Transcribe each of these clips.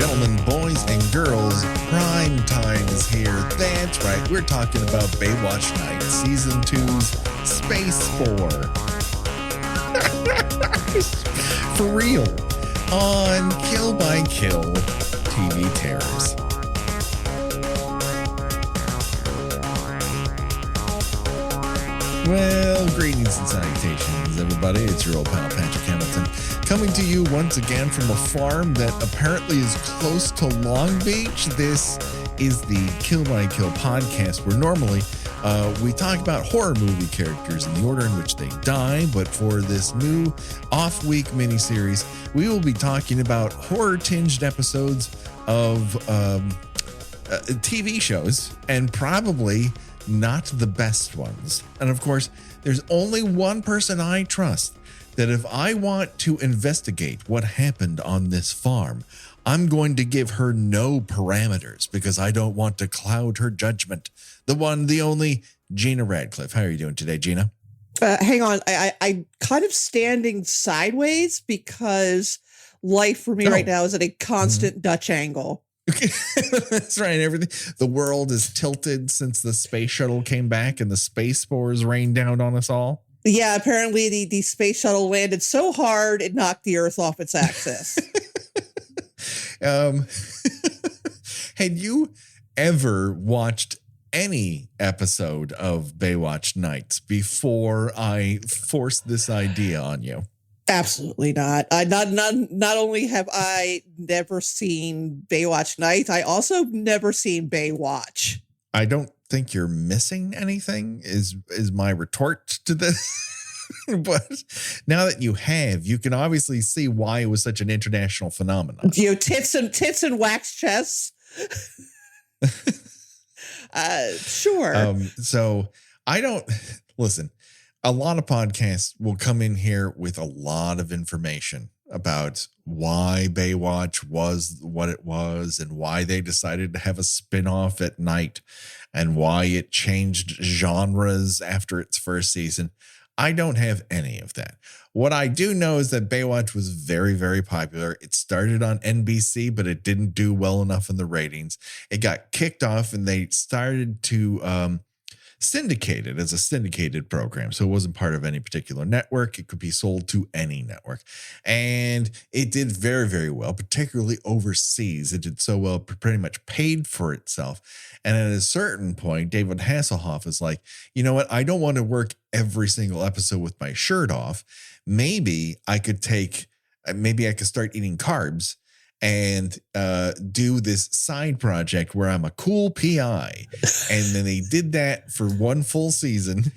gentlemen, boys and girls, prime time is here. That's right, we're talking about Baywatch Nights, Season 2's Space Spore. For real, on Kill by Kill TV Terrors. Well, greetings and salutations, everybody. It's your old pal, Patrick Hamilton, coming to you once again from a farm that apparently is close to Long Beach. This is the Kill by Kill podcast, where normally we talk about horror movie characters in the order in which they die. But for this new off-week miniseries, we will be talking about horror-tinged episodes of TV shows, and probably not the best ones. And of course, there's only one person I trust that if I want to investigate what happened on this farm, I'm going to give her no parameters because I don't want to cloud her judgment. The one, the only, Gina Radcliffe. How are you doing today, Gina? Hang on. I'm kind of standing sideways because life for me right now is at a constant Dutch angle. That's right. Everything. The world is tilted since the space shuttle came back and the space spores rained down on us all. Yeah, apparently the space shuttle landed so hard it knocked the Earth off its axis. Had you ever watched any episode of Baywatch Nights before I forced this idea on you? Absolutely not. Not only have I never seen Baywatch Nights, I also never seen Baywatch. I don't think you're missing anything is my retort to this. But now that you have, you can obviously see why it was such an international phenomenon. You know, tits and wax chests. Sure. So I don't listen. A lot of podcasts will come in here with a lot of information about why Baywatch was what it was and why they decided to have a spinoff at night and why it changed genres after its first season. I don't have any of that. What I do know is that Baywatch was very, very popular. It started on NBC, but it didn't do well enough in the ratings. It got kicked off and they started to syndicated as a syndicated program. So it wasn't part of any particular network. It could be sold to any network. And it did very, very well, particularly overseas. It did so well, pretty much paid for itself. And at a certain point, David Hasselhoff is like, you know what? I don't want to work every single episode with my shirt off. Maybe I could start eating carbs and do this side project where I'm a cool PI. And then they did that for one full season.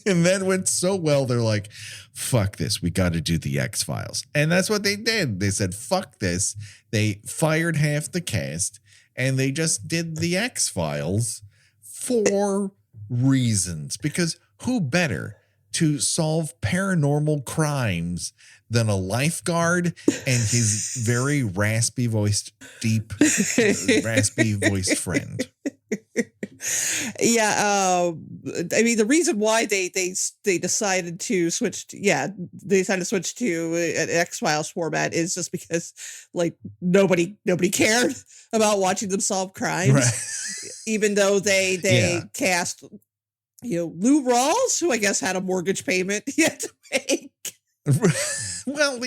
And that went so well, they're like, fuck this. We got to do the X-Files. And that's what they did. They said, fuck this. They fired half the cast and they just did the X-Files for reasons. Because who better to solve paranormal crimes than a lifeguard and his very raspy voiced friend. Yeah, I mean the reason why they decided to switch to, an X-Files format is just because like nobody cared about watching them solve crimes, right? Even though they cast Lou Rawls, who I guess had a mortgage payment he had to make. Well,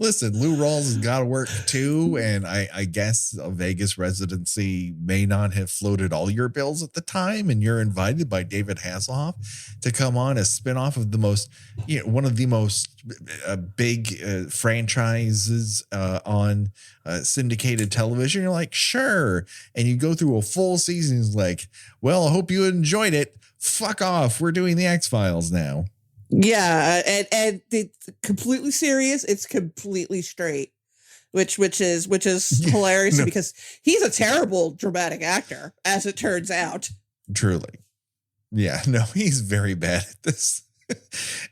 listen, Lou Rawls has got to work too. And I guess a Vegas residency may not have floated all your bills at the time. And you're invited by David Hasselhoff to come on a spinoff of the most, one of the most big franchises on syndicated television. You're like, sure. And you go through a full season. It's like, well, I hope you enjoyed it. Fuck off. We're doing the X-Files now. Yeah, and it's completely serious. It's completely straight, which is hilarious because he's a terrible dramatic actor, as it turns out. Truly, yeah, no, he's very bad at this.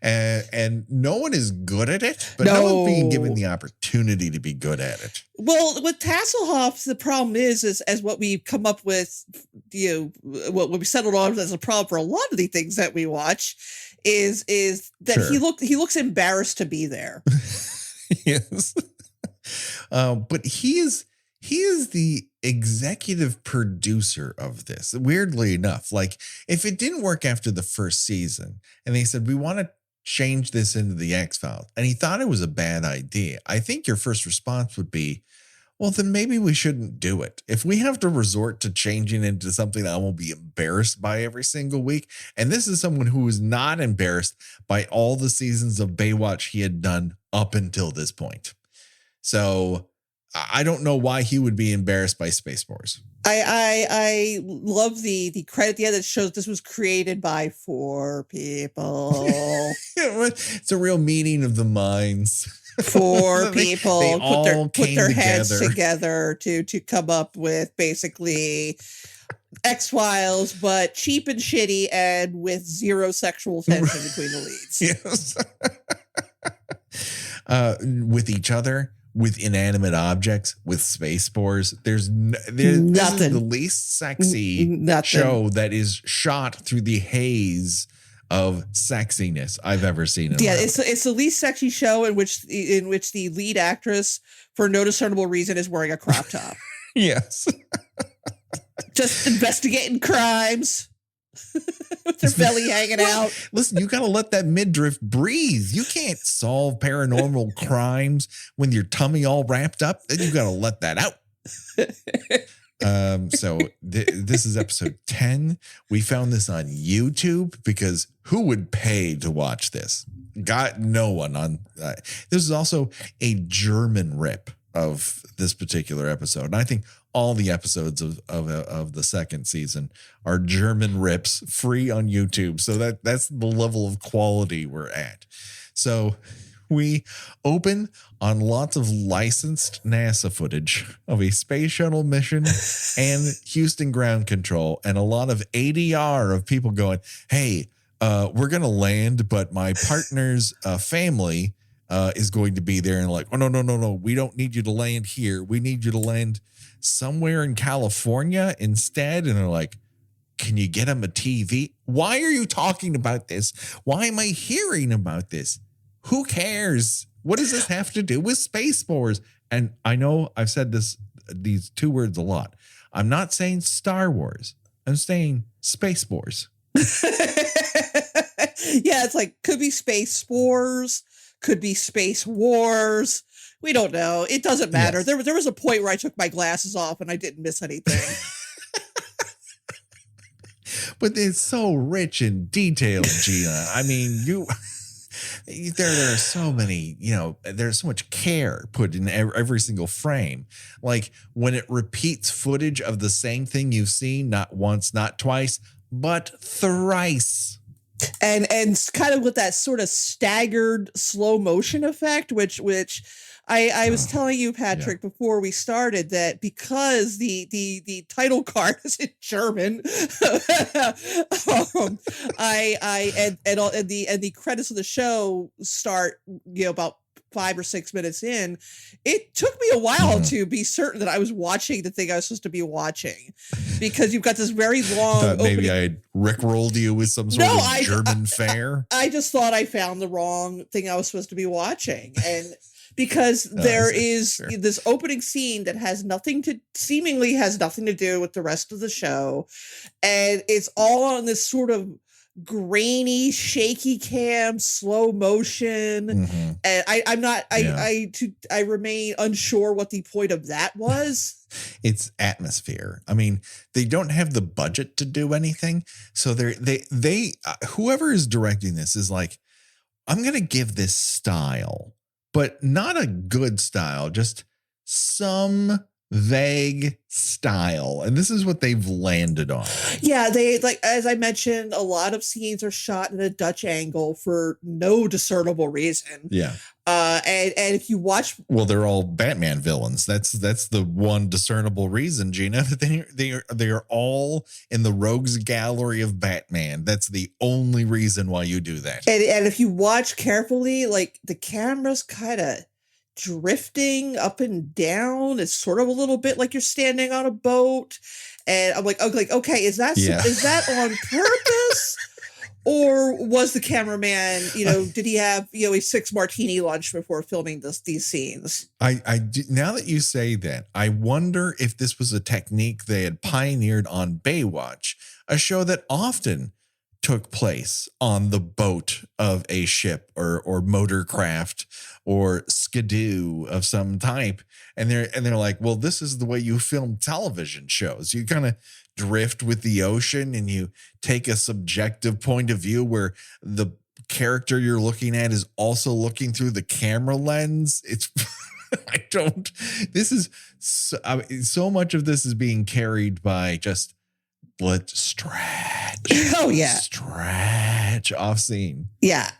And no one is good at it, but no one's being given the opportunity to be good at it. Well, with Hasselhoff, the problem is as what we've come up with, what we settled on as a problem for a lot of the things that we watch is that he looks embarrassed to be there. Yes. But he's he is the executive producer of this. Weirdly enough, like if it didn't work after the first season and they said, we want to change this into the X-Files, and he thought it was a bad idea, I think your first response would be, well, then maybe we shouldn't do it. If we have to resort to changing into something that I won't be embarrassed by every single week, and this is someone who is not embarrassed by all the seasons of Baywatch he had done up until this point. So I don't know why he would be embarrassed by Space Force. I love the credit at the end that shows this was created by 4 people. It's a real meeting of the minds. 4 people they all put their heads together to come up with basically X-Files, but cheap and shitty and with zero sexual tension between the leads. Yes. With each other, with inanimate objects, with space spores. There's nothing. This is the least sexy show that is shot through the haze of sexiness I've ever seen. It's the least sexy show in which the lead actress, for no discernible reason, is wearing a crop top. Yes. Just investigating crimes. With their belly hanging out. Listen, you got to let that midriff breathe. You can't solve paranormal crimes when your tummy all wrapped up. Then you got to let that out. So this is episode 10. We found this on YouTube because who would pay to watch this? Got no one on. This is also a German rip of this particular episode. And I think all the episodes of the second season are German rips, free on YouTube. So that's the level of quality we're at. So we open on lots of licensed NASA footage of a space shuttle mission and Houston ground control, and a lot of ADR of people going, hey, we're going to land, but my partner's family is going to be there. And like, oh, no. We don't need you to land here. We need you to land somewhere in California instead. And they're like, can you get him a TV? Why are you talking about this? Why am I hearing about this? Who cares? What does this have to do with Space Spores? And I know I've said these 2 words a lot. I'm not saying Star Wars. I'm saying Space Spores. Yeah, it's like, could be Space Spores, could be Space Wars. We don't know. It doesn't matter. Yes. There was a point where I took my glasses off and I didn't miss anything. But it's so rich and detailed, Gina. I mean, there are so many, there's so much care put in every single frame. Like when it repeats footage of the same thing you've seen, not once, not twice, but thrice. And kind of with that sort of staggered slow motion effect, which I was telling you, Patrick, before we started, that because the title card is in German, and the credits of the show start, about 5 or 6 minutes in. It took me a while to be certain that I was watching the thing I was supposed to be watching, because you've got this very long. Maybe I had rickrolled you with some sort of German fare. I just thought I found the wrong thing I was supposed to be watching, and. Because there is this opening scene that seemingly has nothing to do with the rest of the show. And it's all on this sort of grainy, shaky cam, slow motion. Mm-hmm. And I remain unsure what the point of that was. It's atmosphere. I mean, they don't have the budget to do anything. So they whoever is directing this is like, I'm going to give this style. But not a good style, just some vague style. And this is what they've landed on. Yeah, they, like, as I mentioned, a lot of scenes are shot in a Dutch angle for no discernible reason. Yeah. And if you watch, well, they're all Batman villains. That's the one discernible reason, Gina. They are all in the rogues gallery of Batman. That's the only reason why you do that. And if you watch carefully, like the camera's kind of drifting up and down. It's sort of a little bit like you're standing on a boat. And I'm like, okay, is that on purpose? Or was the cameraman, did he have, a 6 martini lunch before filming these scenes? I do, now that you say that, I wonder if this was a technique they had pioneered on Baywatch, a show that often took place on the boat of a ship or motorcraft or skidoo of some type. And they're like, well, this is the way you film television shows. You kind of drift with the ocean and you take a subjective point of view where the character you're looking at is also looking through the camera lens. It's this is so much of this is being carried by just let's stretch. Oh yeah. Stretch off scene. Yeah.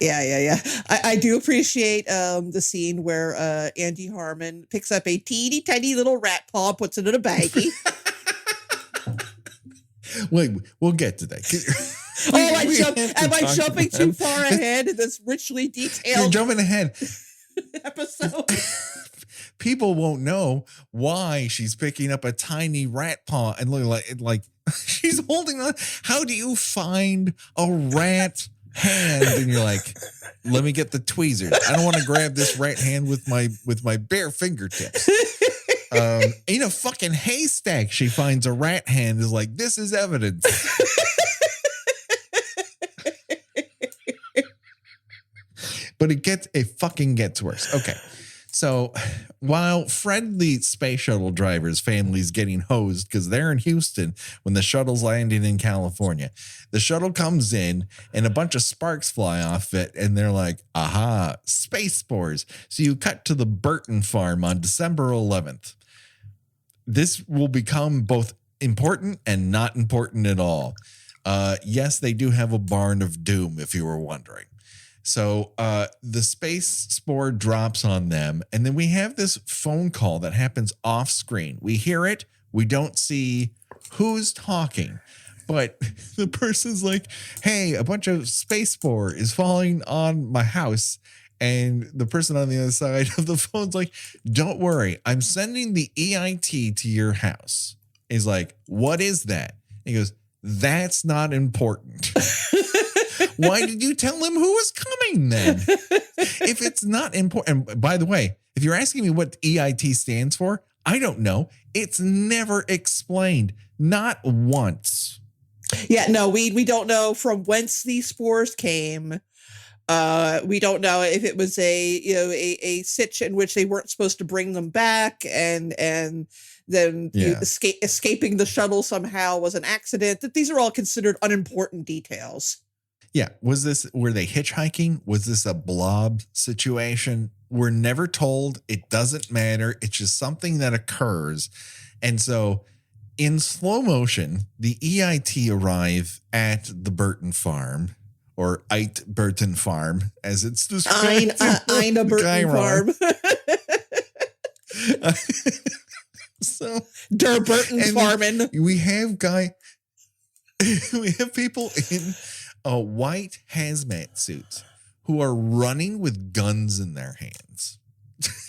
I do appreciate the scene where Andy Harmon picks up a teeny tiny little rat paw, puts it in a baggie. Wait, we'll get to that. Am I jumping too far ahead in this richly detailed? You're jumping ahead. Episode. People won't know why she's picking up a tiny rat paw and looking like she's holding on. How do you find a rat hand? And you're like, let me get the tweezers. I don't want to grab this rat hand with my bare fingertips. In a fucking haystack, she finds a rat hand, is like, this is evidence. But it fucking gets worse. Okay. So while Fred the space shuttle driver's family's getting hosed because they're in Houston when the shuttle's landing in California, the shuttle comes in and a bunch of sparks fly off it. And they're like, aha, space spores. So you cut to the Burton farm on December 11th. This will become both important and not important at all. Yes, they do have a barn of doom, if you were wondering. So the space spore drops on them, and then we have this phone call that happens off screen. We hear it. We don't see who's talking, but the person's like, hey, a bunch of space spore is falling on my house. And the person on the other side of the phone's like, don't worry, I'm sending the EIT to your house. He's like, what is that? He goes, that's not important. Why did you tell him who was coming then? If it's not important. And by the way, if you're asking me what EIT stands for, I don't know. It's never explained. Not once. Yeah, no, we don't know from whence these spores came. We don't know if it was a sitch in which they weren't supposed to bring them back and then escaping the shuttle somehow was an accident. That these are all considered unimportant details. Yeah. Were they hitchhiking? Was this a blob situation? We're never told. It doesn't matter. It's just something that occurs. And so in slow motion, the EIT arrive at the Burton farm, or Eit Burton farm, as it's described. Ina Burton farm. So Der Burton farming. We have people in white hazmat suits who are running with guns in their hands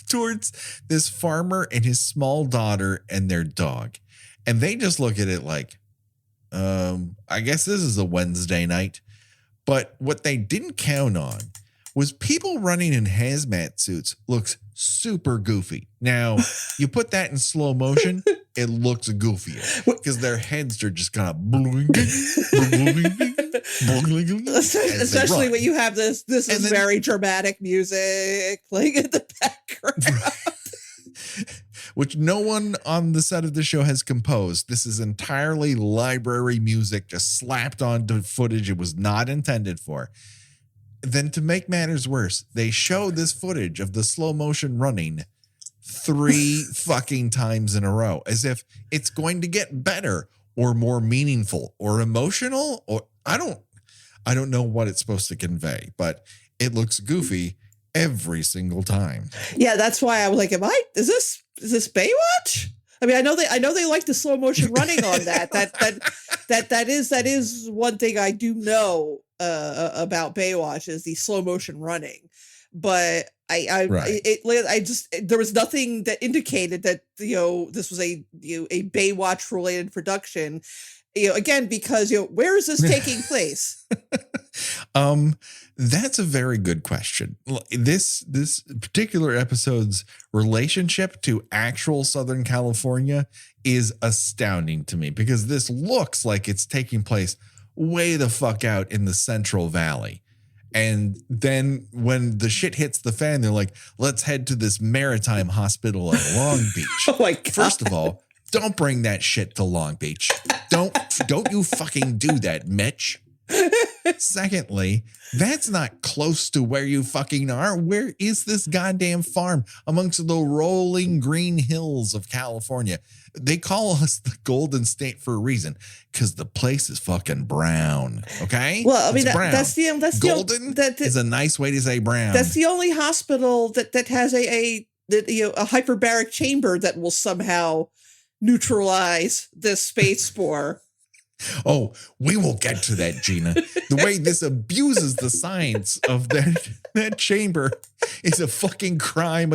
towards this farmer and his small daughter and their dog. And they just look at it like, I guess this is a Wednesday night. But what they didn't count on was people running in hazmat suits looks super goofy. Now, you put that in slow motion, it looks goofier because their heads are just kind of especially when you have this is very dramatic music playing in the background. Which no one on the set of the show has composed. This is entirely library music just slapped onto footage it was not intended for. Then to make matters worse, they show this footage of the slow motion running 3 fucking times in a row, as if it's going to get better or more meaningful or emotional, or I don't know what it's supposed to convey, but it looks goofy every single time. Yeah, that's why I was like, is this Baywatch? I mean, I know they like the slow motion running on that. That is one thing I do know about Baywatch is the slow motion running. but Right. there was nothing that indicated that, this was a Baywatch related production. Again, because, where is this taking place? That's a very good question. This particular episode's relationship to actual Southern California is astounding to me, because this looks like it's taking place way the fuck out in the Central Valley. And then when the shit hits the fan, they're like, let's head to this maritime hospital at Long Beach. Oh my God. First of all, don't bring that shit to Long Beach. Don't you fucking do that, Mitch. Secondly, that's not close to where you fucking are. Where is this goddamn farm amongst the rolling green hills of California? They call us the Golden State for a reason, because the place is fucking brown. Okay. Well, I mean, that's golden. That is a nice way to say brown. That's the only hospital that has a hyperbaric chamber that will somehow neutralize this space spore. Oh, we will get to that, Gina. The way this abuses the science of that chamber is a fucking crime.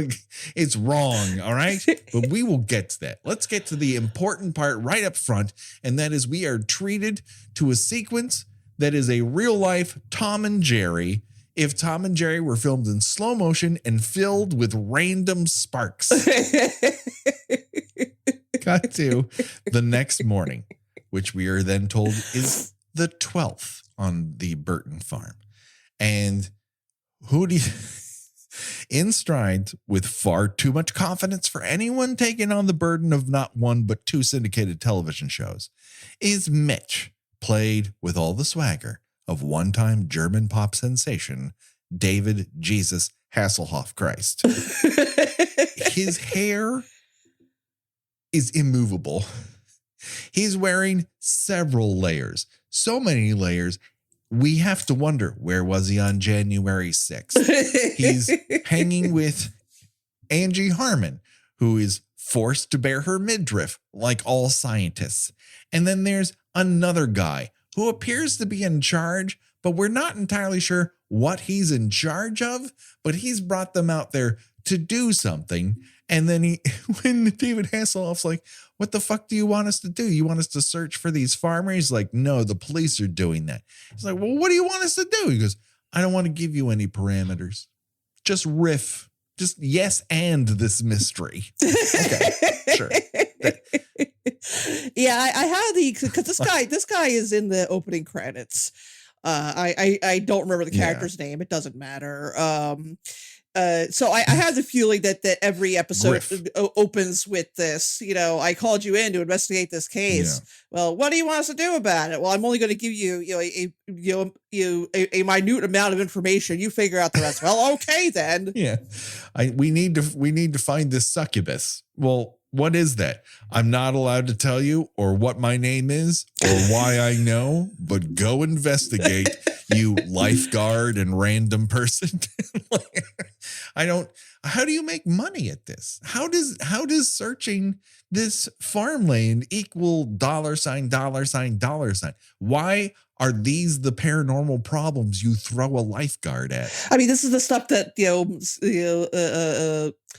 It's wrong, all right? But we will get to that. Let's get to the important part right up front, and that is we are treated to a sequence that is a real-life Tom and Jerry if Tom and Jerry were filmed in slow motion and filled with random sparks. Got to the next morning, which we are then told is the 12th on the Burton farm. And in stride, with far too much confidence for anyone taking on the burden of not one but two syndicated television shows, is Mitch, played with all the swagger of one-time German pop sensation, David Jesus Hasselhoff Christ. His hair is immovable. He's wearing several layers, so many layers, we have to wonder, where was he on January 6th? He's hanging with Angie Harmon, who is forced to bear her midriff like all scientists. And then there's another guy who appears to be in charge, but we're not entirely sure what he's in charge of, but he's brought them out there to do something. And then when David Hasselhoff's like, what the fuck do you want us to do? You want us to search for these farmers? He's like, no, the police are doing that. He's like, well, what do you want us to do? He goes, I don't want to give you any parameters. Just riff. Just yes and this mystery. Okay, sure. Yeah, I have because this guy is in the opening credits. I don't remember the character's name. It doesn't matter. So I have the feeling that every episode opens with this, I called you in to investigate this case. Yeah. Well, what do you want us to do about it? Well, I'm only going to give you, a minute amount of information. You figure out the rest. Well, okay, then. Yeah. We need to find this succubus. Well, what is that? I'm not allowed to tell you or what my name is or why I know, but go investigate, you lifeguard and random person. How do you make money at this? How does searching this farmland equal $? Why are these the paranormal problems you throw a lifeguard at? I mean, this is the stuff that,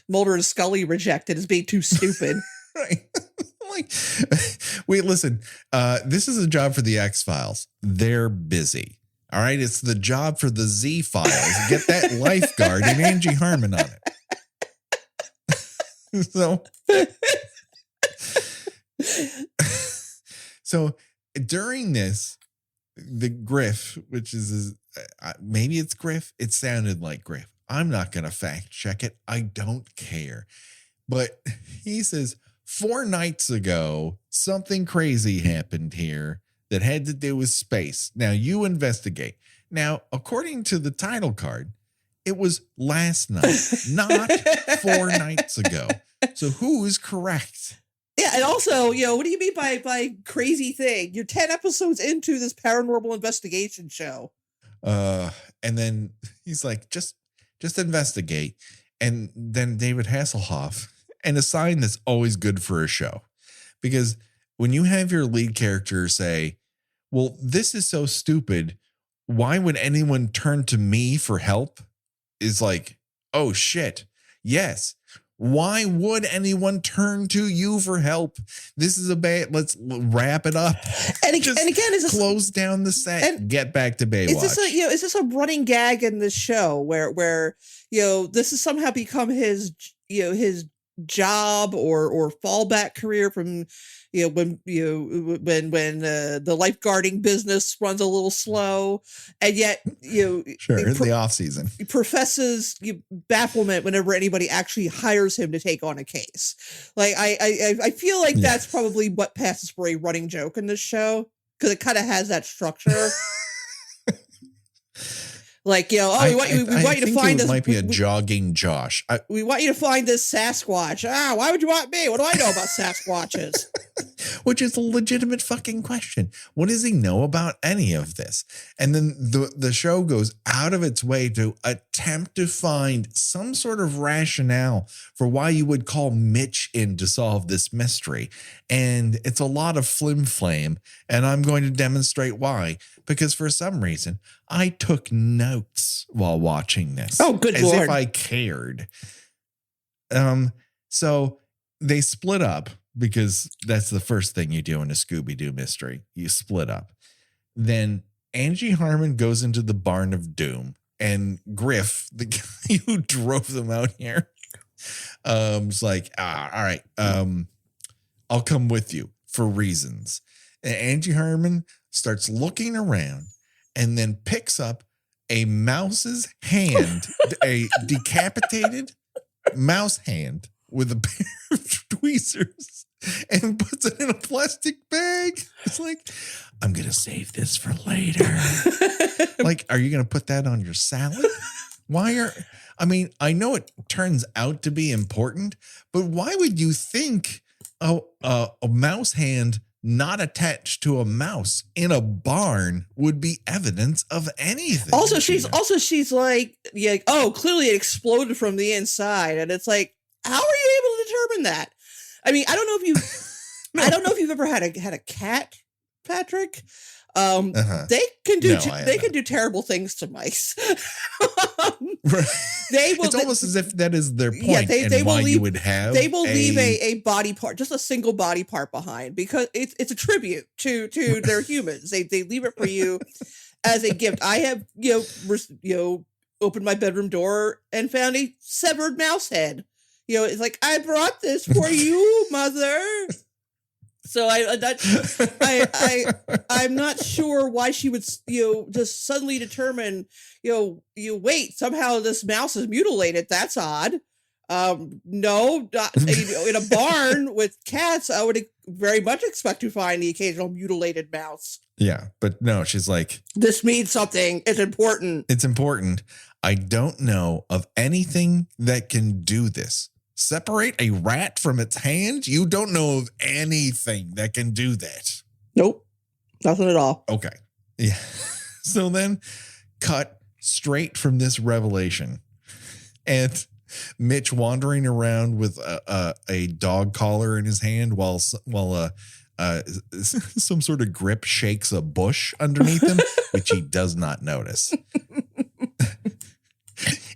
Mulder and Scully rejected as being too stupid. Right. Wait, listen, this is a job for the X-Files. They're busy. All right. It's the job for the Z-Files. Get that lifeguard and Angie Harmon on it. So during this, the Griff, which is maybe it's Griff. It sounded like Griff. I'm not going to fact check it. I don't care. But he says 4 nights ago, something crazy happened here that had to do with space. Now you investigate. Now, according to the title card, it was last night, not 4 nights ago. So who is correct? Yeah, and also, what do you mean by crazy thing? You're 10 episodes into this paranormal investigation show. And then he's like, just investigate. And then David Hasselhoff, and a sign that's always good for a show. Because when you have your lead character say, well, this is so stupid, why would anyone turn to me for help? is like, oh shit, yes. Why would anyone turn to you for help? This is a bad. Let's wrap it up. And again, is this, close down the set and get back to Baywatch? Is this a running gag in this show where this has somehow become his job or fallback career from when the lifeguarding business runs a little slow, and yet sure in the off season he professes bafflement whenever anybody actually hires him to take on a case. Like I feel like that's probably what passes for a running joke in this show, because it kind of has that structure. Like, we want you to find this. Might be a jogging Josh. We want you to find this Sasquatch. Why would you want me? What do I know about Sasquatches? Which is a legitimate fucking question. What does he know about any of this? And then the show goes out of its way to attempt to find some sort of rationale for why you would call Mitch in to solve this mystery. And it's a lot of flim-flam, and I'm going to demonstrate why. Because for some reason, I took notes while watching this. Oh, good Lord. As if I cared. So they split up, because that's the first thing you do in a Scooby-Doo mystery. You split up. Then Angie Harmon goes into the Barn of Doom, and Griff, the guy who drove them out here, is like, all right, I'll come with you for reasons. And Angie Harmon starts looking around and then picks up a mouse's hand, a decapitated mouse hand with a pair of tweezers, and puts it in a plastic bag. It's like, I'm going to save this for later. Like, are you going to put that on your salad? I know it turns out to be important, but why would you think a mouse hand not attached to a mouse in a barn would be evidence of anything? Also, she's like, clearly it exploded from the inside, and it's like, how are you able to determine that? I mean, I don't know if you've ever had a cat, Patrick. They can do terrible things to mice. Right. It's almost as if that is their point. They will leave a body part, just a single body part behind, because it's a tribute to their humans. They leave it for you as a gift. I have opened my bedroom door and found a severed mouse head. It's like, I brought this for you, mother. So I'm not sure why she would just suddenly determine wait, somehow this mouse is mutilated. That's odd. No, in a barn with cats, I would very much expect to find the occasional mutilated mouse. Yeah, but no, she's like, this means something. It's important. It's important. I don't know of anything that can do this. Separate a rat from its hand? You don't know of anything that can do that. Nope. Nothing at all. Okay. Yeah. So then cut straight from this revelation, and Mitch wandering around with a dog collar in his hand while some sort of grip shakes a bush underneath him, which he does not notice.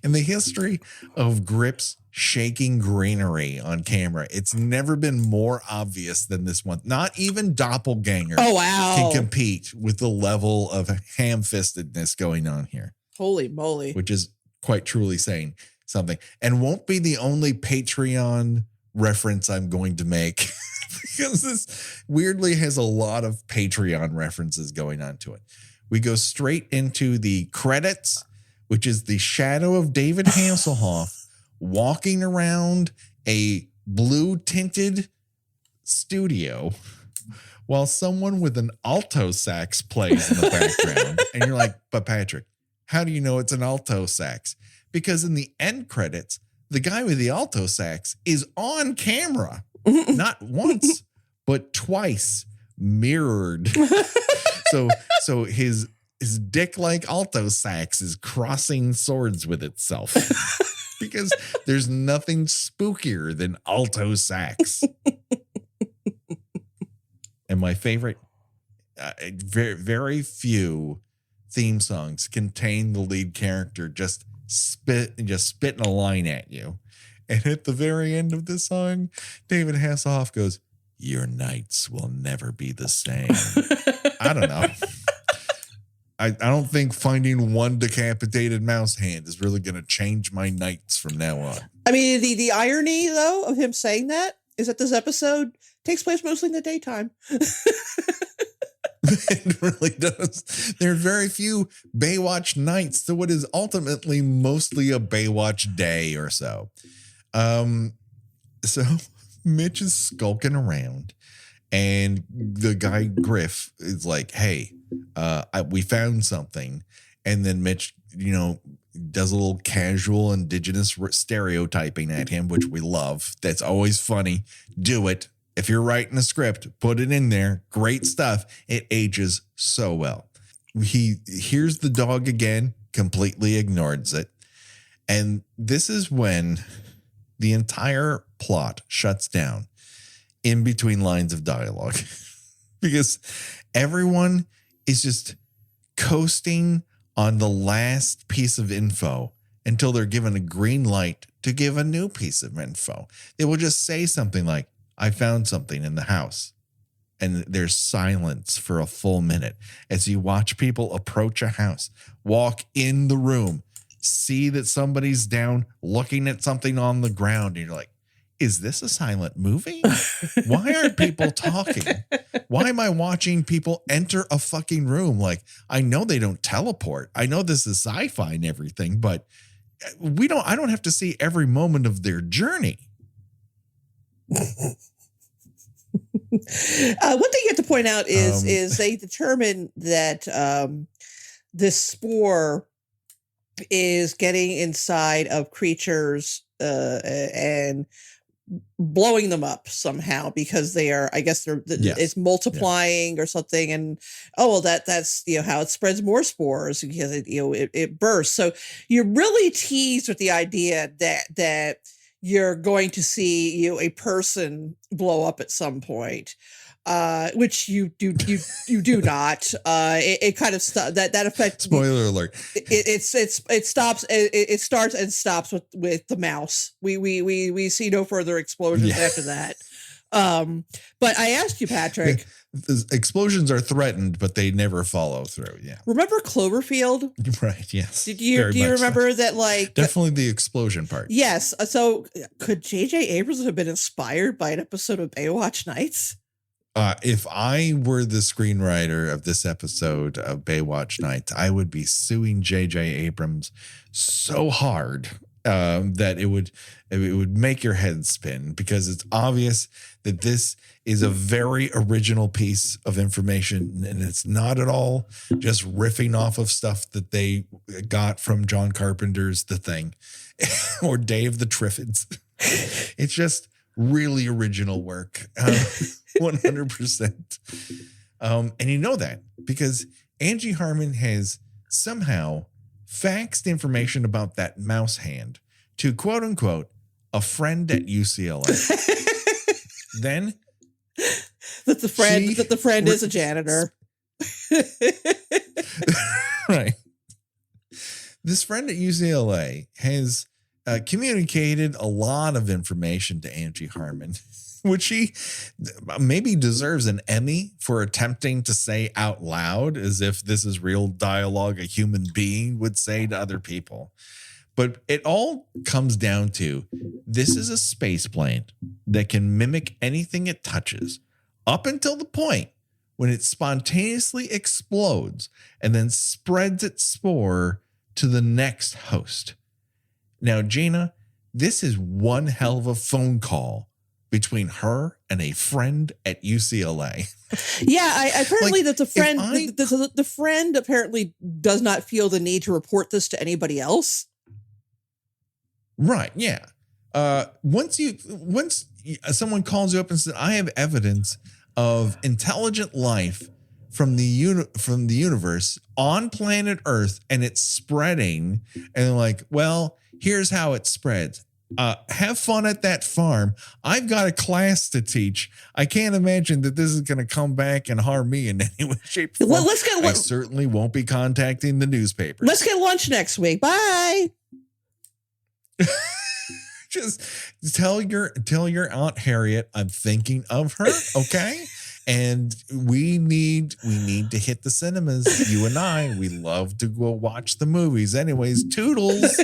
In the history of Grips shaking greenery on camera, it's never been more obvious than this one. Not even Doppelganger can compete with the level of ham-fistedness going on here. Holy moly. Which is quite truly saying something. And won't be the only Patreon reference I'm going to make, because this weirdly has a lot of Patreon references going on to it. We go straight into the credits, which is the shadow of David Hasselhoff walking around a blue-tinted studio while someone with an alto sax plays in the background. And you're like, but Patrick, how do you know it's an alto sax? Because in the end credits, the guy with the alto sax is on camera, not once, but twice, mirrored. So his dick-like alto sax is crossing swords with itself. Because there's nothing spookier than alto sax. And my favorite, very, very few theme songs contain the lead character just spitting a line at you. And at the very end of the song, David Hasselhoff goes, "Your nights will never be the same." I don't know. I don't think finding one decapitated mouse hand is really going to change my nights from now on. I mean, the irony, though, of him saying that is that this episode takes place mostly in the daytime. It really does. There are very few Baywatch nights to what is ultimately mostly a Baywatch day or so. So Mitch is skulking around, and the guy Griff is like, "Hey, we found something." And then Mitch, does a little casual indigenous stereotyping at him, which we love. That's always funny. Do it. If you're writing a script, put it in there. Great stuff. It ages so well. He hears the dog again, completely ignores it. And this is when the entire plot shuts down in between lines of dialogue because everyone is just coasting on the last piece of info until they're given a green light to give a new piece of info. They will just say something like, "I found something in the house." And there's silence for a full minute as you watch people approach a house, walk in the room, see that somebody's down looking at something on the ground. And you're like, is this a silent movie? Why aren't people talking? Why am I watching people enter a fucking room? Like, I know they don't teleport. I know this is sci-fi and everything, but I don't have to see every moment of their journey. One thing you have to point out is they determine that this spore is getting inside of creatures and blowing them up somehow because they are, I guess it's multiplying or something. And that's how it spreads more spores because it bursts. So you're really teased with the idea that you're going to see a person blow up at some point, which you do not. It kind of that affects. Spoiler alert! It stops. It starts and stops with the mouse. We see no further explosions after that. But I asked you, Patrick. The explosions are threatened, but they never follow through. Yeah. Remember Cloverfield? Right. Yes. Do you remember that? Like, definitely the explosion part. Yes. So could J.J. Abrams have been inspired by an episode of Baywatch Nights? If I were the screenwriter of this episode of Baywatch Nights, I would be suing J.J. Abrams so hard that it would make your head spin, because it's obvious that this is a very original piece of information, and it's not at all just riffing off of stuff that they got from John Carpenter's The Thing or Day of the Triffids. It's just really original work, 100%. And you know that because Angie Harmon has somehow faxed information about that mouse hand to, quote unquote, a friend at UCLA. Then that the friend is a janitor. Right. This friend at UCLA has communicated a lot of information to Angie Harmon, which she maybe deserves an Emmy for attempting to say out loud as if this is real dialogue a human being would say to other people. But it all comes down to, this is a space plane that can mimic anything it touches up until the point when it spontaneously explodes and then spreads its spore to the next host. Now, Gina, this is one hell of a phone call between her and a friend at UCLA. Yeah, apparently that the friend apparently does not feel the need to report this to anybody else. Right. Yeah. Once someone calls you up and says, "I have evidence of intelligent life from the universe on planet Earth, and it's spreading," and they're like, "Well, here's how it spreads. Have fun at that farm. I've got a class to teach. I can't imagine that this is going to come back and harm me in any way, shape, or form. I certainly won't be contacting the newspapers. Let's get lunch next week. Bye." Just tell your Aunt Harriet I'm thinking of her, okay? And we need to hit the cinemas. You and I, we love to go watch the movies. Anyways, toodles.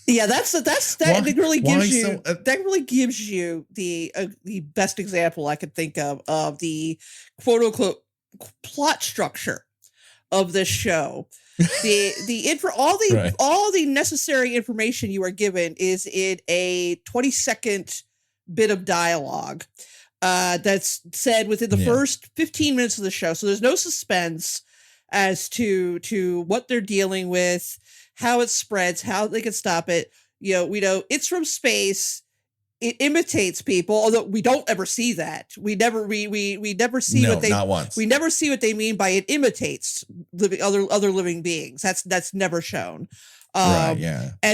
Yeah, that really gives you the best example I could think of the quote unquote plot structure of this show. All the necessary information you are given is in a 20-second bit of dialogue that's said within the first 15 minutes of the show. So there's no suspense as to what they're dealing with, how it spreads, how they can stop it. We know it's from space. It imitates people, although we don't ever see that. We never see not once. We never see what they mean by it imitates other living beings. That's never shown. And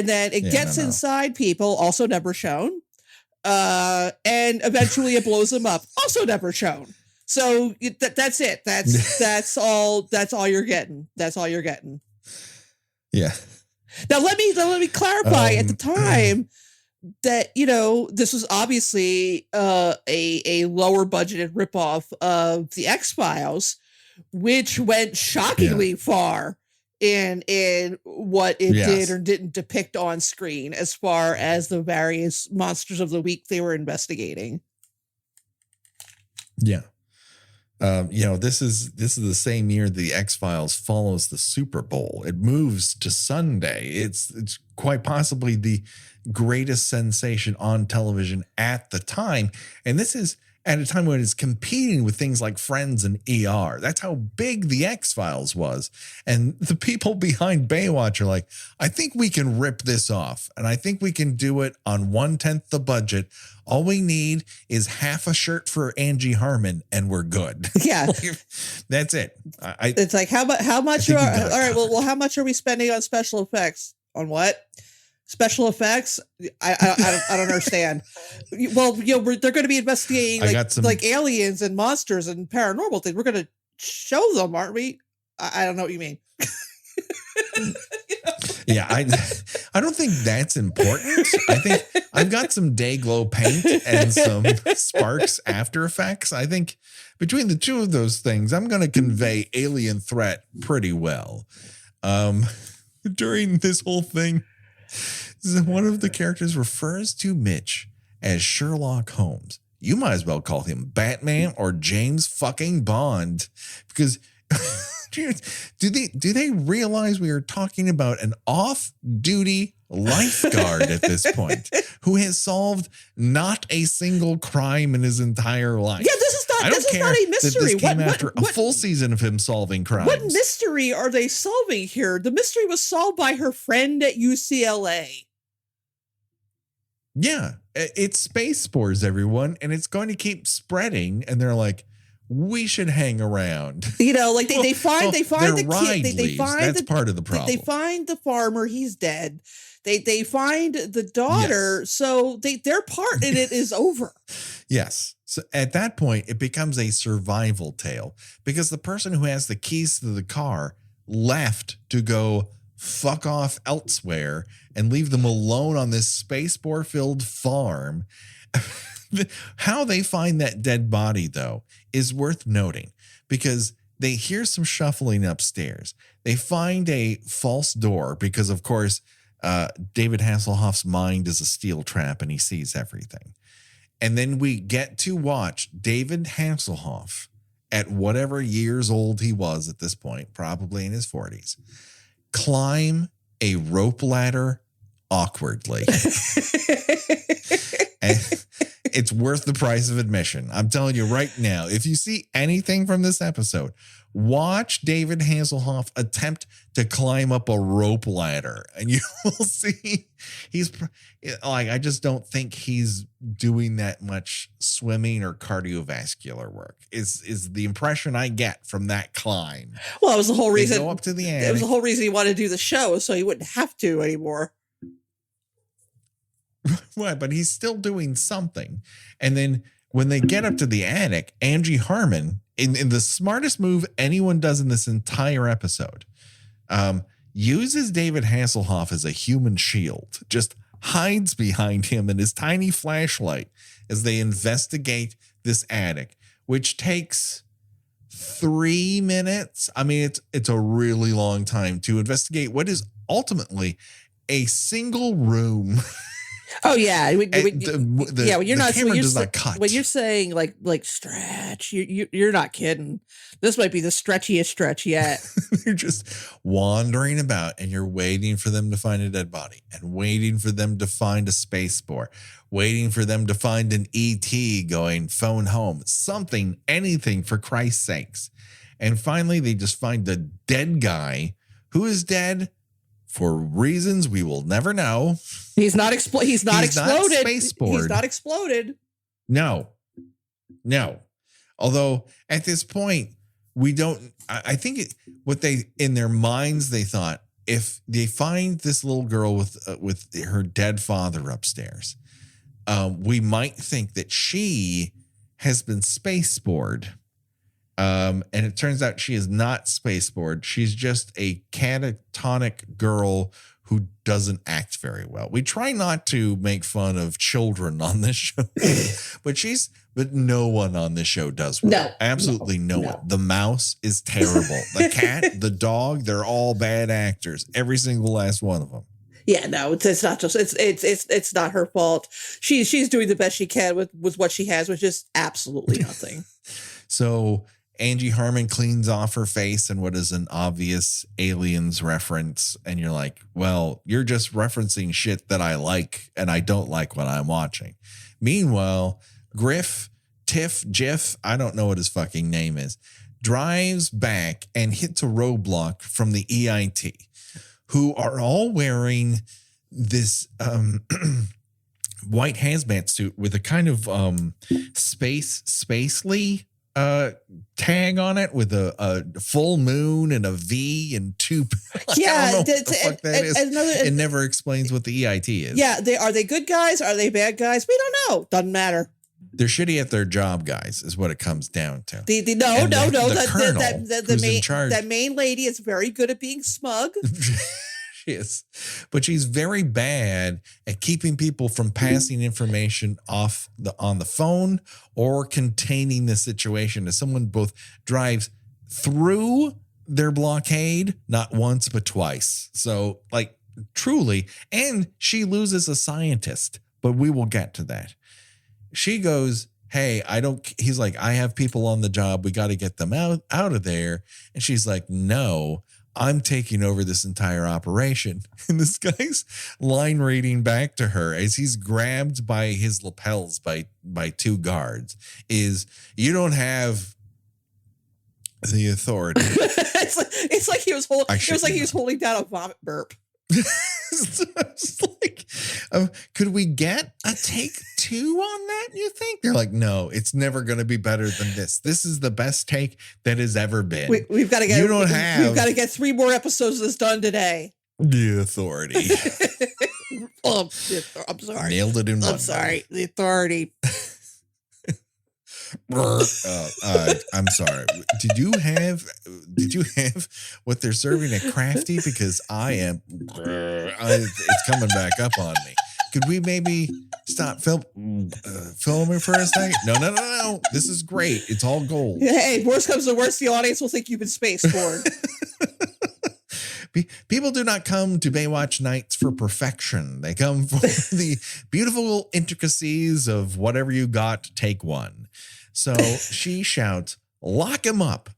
then it gets inside people, also never shown. And eventually it blows them up, also never shown. So that's it. That's all you're getting. That's all you're getting. Yeah. Now let me clarify. At the time that this was obviously a lower budgeted ripoff of the X-Files, which went shockingly far in what it did or didn't depict on screen as far as the various monsters of the week they were investigating. Yeah. This is the same year the X-Files follows the Super Bowl. It moves to Sunday. It's quite possibly the greatest sensation on television at the time. And this is at a time when it's competing with things like Friends and ER. That's how big the X-Files was. And the people behind Baywatch are like, I think we can rip this off. And I think we can do it on 1/10 the budget. All we need is half a shirt for Angie Harmon and we're good. Yeah. That's it. It's like, how much all right. Well, how much are we spending on special effects? On what? Special effects? I don't understand. Well, they're going to be investigating like aliens and monsters and paranormal things. We're going to show them, aren't we? I don't know what you mean. Yeah, I don't think that's important. I think I've got some Day-Glo paint and some Sparks After Effects. I think between the two of those things, I'm going to convey alien threat pretty well. During this whole thing, one of the characters refers to Mitch as Sherlock Holmes. You might as well call him Batman or James fucking Bond, because do they realize we are talking about an off-duty lifeguard at this point who has solved not a single crime in his entire life? Yeah, this is not a mystery. This came after a full season of him solving crimes. What mystery are they solving here? The mystery was solved by her friend at UCLA. Yeah, it's space spores, everyone, and it's going to keep spreading. And they're like, we should hang around. Like they find the kid. That's part of the problem. They find the farmer. He's dead. They find the daughter. Yes. So their part in it is over. Yes. So at that point, it becomes a survival tale because the person who has the keys to the car left to go fuck off elsewhere and leave them alone on this space spore filled farm. How they find that dead body, though, is worth noting because they hear some shuffling upstairs. They find a false door because, of course, David Hasselhoff's mind is a steel trap and he sees everything. And then we get to watch David Hasselhoff at whatever years old he was at this point, probably in his 40s, climb a rope ladder awkwardly. And it's worth the price of admission. I'm telling you right now, if you see anything from this episode, watch David Hasselhoff attempt to climb up a rope ladder and you will see he's like, I just don't think he's doing that much swimming or cardiovascular work is the impression I get from that climb. Well, it was the whole reason. Go up to the attic. It was the whole reason he wanted to do the show, so he wouldn't have to anymore. Right, but he's still doing something. And then when they get up to the attic, Angie Harmon, in the smartest move anyone does in this entire episode, uses David Hasselhoff as a human shield, just hides behind him and his tiny flashlight as they investigate this attic, which takes 3 minutes. I mean, it's a really long time to investigate what is ultimately a single room. Oh yeah, When you're not cut. When you're saying like stretch, you're not kidding. This might be the stretchiest stretch yet. You're just wandering about and you're waiting for them to find a dead body and waiting for them to find a space spore, waiting for them to find an ET going phone home, something, anything for Christ's sakes. And finally, they just find the dead guy who is dead for reasons we will never know. He's not exploded. He's not exploded. He's not exploded. No. Although at this point, we don't, I think what they, in their minds, they thought, if they find this little girl with her dead father upstairs, we might think that she has been space spored. And it turns out she is not space bored. She's just a catatonic girl who doesn't act very well. We try not to make fun of children on this show, but no one on this show does well. No, absolutely no one. The mouse is terrible. The cat, the dog, they're all bad actors. Every single last one of them. Yeah, no, it's not just it's not her fault. She's doing the best she can with what she has, which is absolutely nothing. So Angie Harmon cleans off her face and what is an obvious Aliens reference. And you're like, well, you're just referencing shit that I like and I don't like when I'm watching. Meanwhile, Jiff, I don't know what his fucking name is, drives back and hits a roadblock from the EIT, who are all wearing this white hazmat suit with a kind of spacely tag on it with a full moon and a V and two. Yeah, I don't know what the fuck that is. It never explains what the EIT is. Yeah, are they good guys? Are they bad guys? We don't know. Doesn't matter. They're shitty at their job, guys, is what it comes down to. No. The main lady is very good at being smug. She is, but she's very bad at keeping people from passing information on the phone or containing the situation. As someone both drives through their blockade, not once, but twice. So like truly, and she loses a scientist, but we will get to that. She goes, hey, he's like, I have people on the job. We got to get them out of there. And she's like, no, I'm taking over this entire operation. And this guy's line reading back to her as he's grabbed by his lapels by two guards is, you don't have the authority. it's like he was holding down a vomit burp. It's like, could we get a take 2 on that, you think? They're like, no, it's never going to be better than this. This is the best take that has ever been. We've got to get 3 more episodes of this done today. The authority. I'm sorry. Nailed it in one. I'm sorry. The authority. I'm sorry. Did you have what they're serving at Crafty? Because it's coming back up on me. Could we maybe stop filming for a second? No. This is great. It's all gold. Hey, worst comes to worst, the audience will think you've been spaceborne. People do not come to Baywatch Nights for perfection. They come for the beautiful intricacies of whatever you got. Take one. So she shouts, lock him up.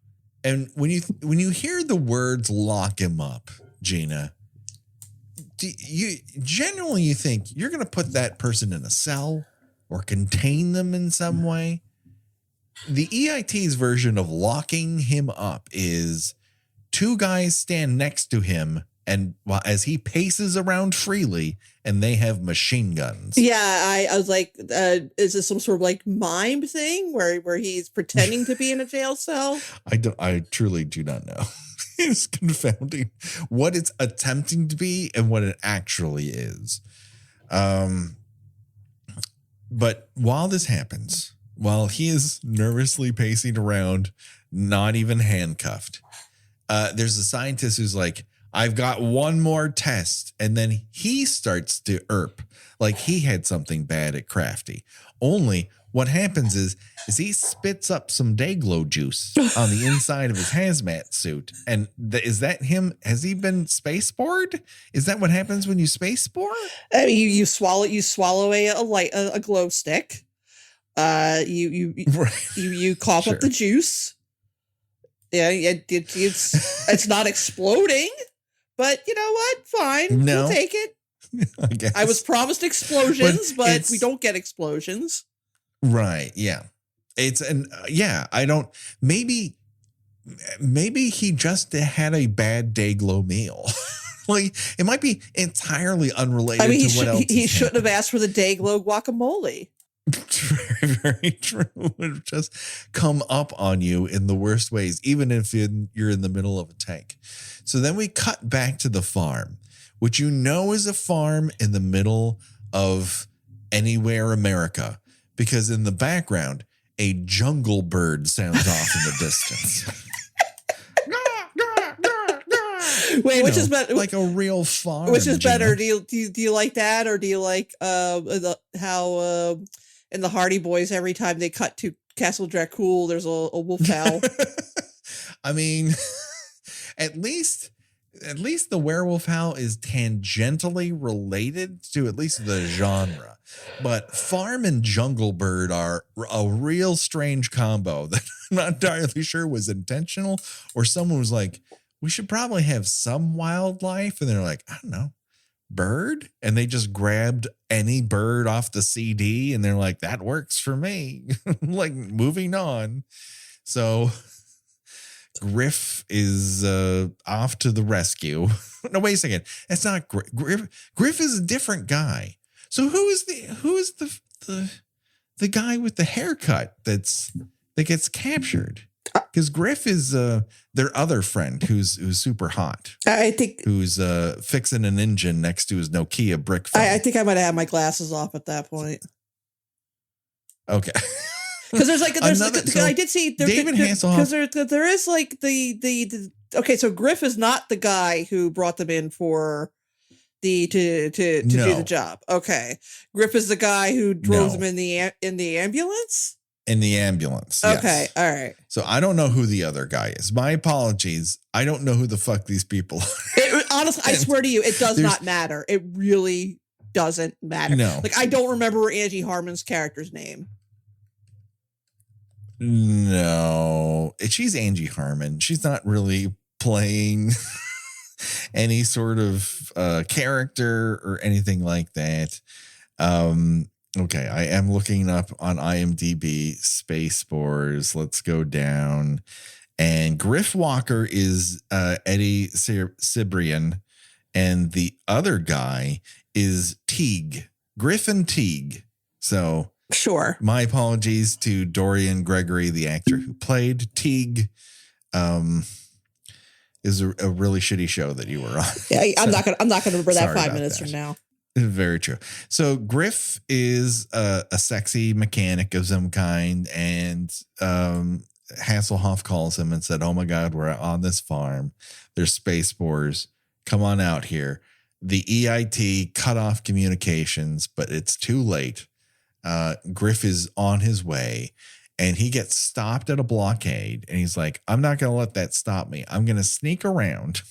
And when you hear the words lock him up, Gina, you genuinely think you're going to put that person in a cell or contain them in some way? The EIT's version of locking him up is 2 guys stand next to him and as he paces around freely, and they have machine guns. Yeah, I was like, is this some sort of like mime thing where he's pretending to be in a jail cell? I truly do not know. It's confounding what it's attempting to be and what it actually is. But while this happens, while he is nervously pacing around, not even handcuffed, there's a scientist who's like, I've got one more test. And then he starts to erp like he had something bad at Crafty. Only what happens is he spits up some Day-Glo juice on the inside of his hazmat suit. And is that him? Has he been space bored? Is that what happens when you space spore? I mean, you swallow a glow stick. You cough up the juice. Yeah, it's not exploding, but you know what? Fine, we'll take it. I guess. I was promised explosions, but we don't get explosions. Right. Yeah. I don't, maybe he just had a bad Day-Glo meal. Like it might be entirely unrelated to what else. He shouldn't have asked for the Day-Glo guacamole. Very, very true. It would just come up on you in the worst ways, even if you're in the middle of a tank. So then we cut back to the farm, which is a farm in the middle of anywhere America, because in the background, a jungle bird sounds off in the distance. Wait, which is better? Like a real farm. Which is better? Do you like that, or do you like how in the Hardy Boys every time they cut to Castle Dracul, there's a wolf howl? I mean, at least the werewolf howl is tangentially related to at least the genre. But farm and jungle bird are a real strange combo that I'm not entirely sure was intentional, or someone was like, we should probably have some wildlife. And they're like, I don't know, bird. And they just grabbed any bird off the CD and they're like, that works for me. Like moving on. So Griff is off to the rescue. No, wait a second. That's not Griff. Griff is a different guy. So who is the guy with the haircut that gets captured? Because Griff is their other friend who's super hot. I think who's fixing an engine next to his Nokia brick phone. I think I might have had my glasses off at that point. Okay. Because I did see David Hasselhoff. Because there is like the okay, so Griff is not the guy who brought them in for to do the job. Okay, Griff is the guy who drove them in the ambulance. In the ambulance. Okay, yes. All right. So I don't know who the other guy is. My apologies. I don't know who the fuck these people are. Honestly, I swear to you, it does not matter. It really doesn't matter. No. Like I don't remember Angie Harmon's character's name. No, she's Angie Harmon. She's not really playing any sort of character or anything like that. Okay, I am looking up on IMDb Space Spores. Let's go down. And Griff Walker is Eddie Cibrian, and the other guy is Teague. Griff and Teague. So sure. My apologies to Dorian Gregory, the actor who played Teague. Is a really shitty show that you were on. Yeah, I'm not gonna remember that 5 minutes from now. Very true. So Griff is a sexy mechanic of some kind, and Hasselhoff calls him and said, "Oh my God, we're on this farm. There's space spores. Come on out here." The EIT cut off communications, but it's too late. Griff is on his way, and he gets stopped at a blockade, and he's like, "I'm not going to let that stop me. I'm going to sneak around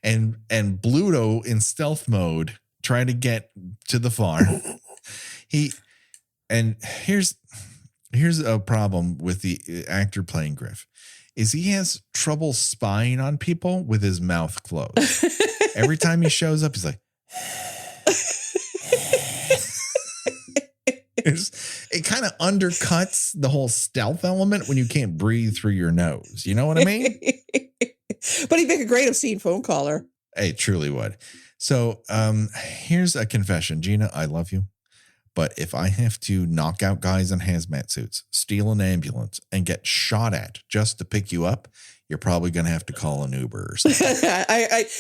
and Bluto in stealth mode." Trying to get to the farm. Here's a problem with the actor playing Griff is he has trouble spying on people with his mouth closed. Every time he shows up, he's like, it kind of undercuts the whole stealth element when you can't breathe through your nose. You know what I mean? But he'd make a great obscene phone caller. It truly would. So here's a confession. Gina, I love you. But if I have to knock out guys in hazmat suits, steal an ambulance, and get shot at just to pick you up, you're probably going to have to call an Uber or something.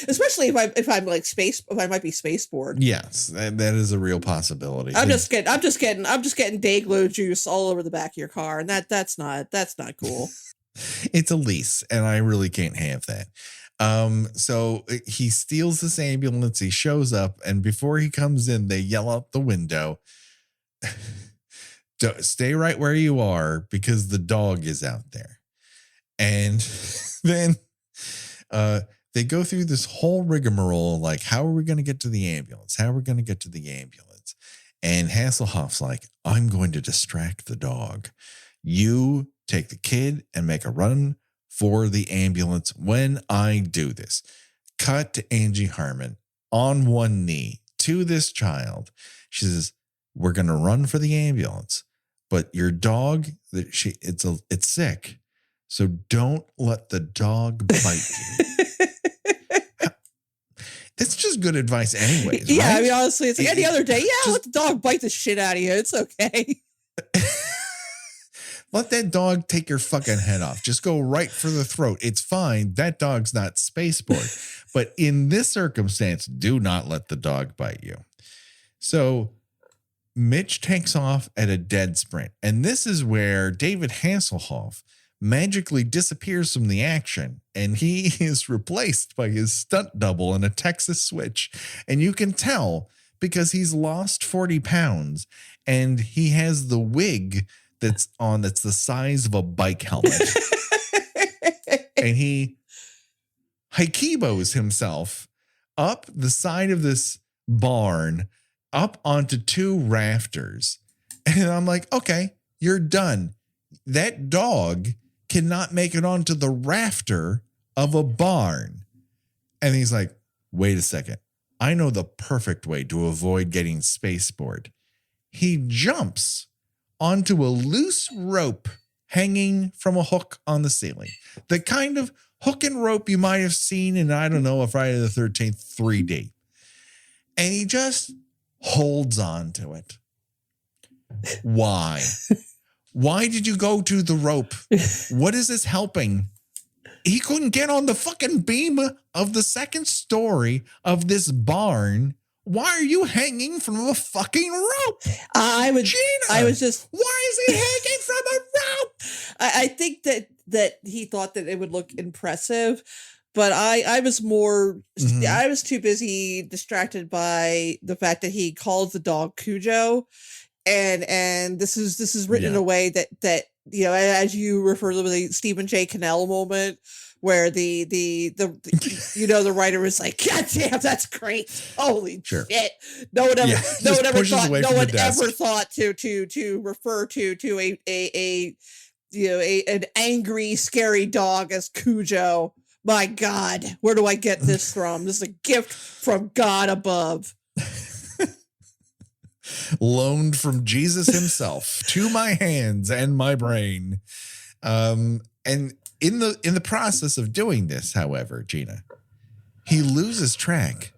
Especially if I'm like if I might be space bored. Yes, that is a real possibility. I'm just getting Day-Glo juice all over the back of your car, and that's not cool. It's a lease, and I really can't have that. So he steals this ambulance. He shows up, and before he comes in, they yell out the window, stay right where you are because the dog is out there. And then they go through this whole rigmarole, like, how are we going to get to the ambulance? How are we going to get to the ambulance? And Hasselhoff's like, I'm going to distract the dog. You take the kid and make a run for the ambulance when I do this. Cut to Angie Harmon on one knee to this child. She says, we're going to run for the ambulance, but your dog, it's sick. So don't let the dog bite you. It's just good advice anyways, Yeah, right? I mean, honestly, it's like any other day. Yeah, let the dog bite the shit out of you. It's okay. Let that dog take your fucking head off. Just go right for the throat. It's fine. That dog's not spaceport. But in this circumstance, do not let the dog bite you. So Mitch takes off at a dead sprint. And this is where David Hasselhoff magically disappears from the action. And he is replaced by his stunt double in a Texas switch. And you can tell because he's lost 40 pounds and he has the wig that's the size of a bike helmet. And he haikibos himself up the side of this barn, up onto two rafters. And I'm like, okay, you're done. That dog cannot make it onto the rafter of a barn. And he's like, wait a second. I know the perfect way to avoid getting spaceport. He jumps onto a loose rope hanging from a hook on the ceiling. The kind of hook and rope you might have seen in, I don't know, a Friday the 13th 3D. And he just holds on to it. Why? Why did you go to the rope? What is this helping? He couldn't get on the fucking beam of the second story of this barn. Why are you hanging from a fucking rope? I was just, why is he hanging from a rope? I think that he thought that it would look impressive, but I was more, I was too busy distracted by the fact that he called the dog Cujo. And this is written in a way that, you know, as you refer to the Stephen J. Cannell moment, where the you know, the writer was like, God damn, that's great. Holy shit. No one ever thought to refer to a you know, an angry, scary dog as Cujo. My God, where do I get this from? This is a gift from God above. Loaned from Jesus himself to my hands and my brain. And in the process of doing this, however, Gina, he loses track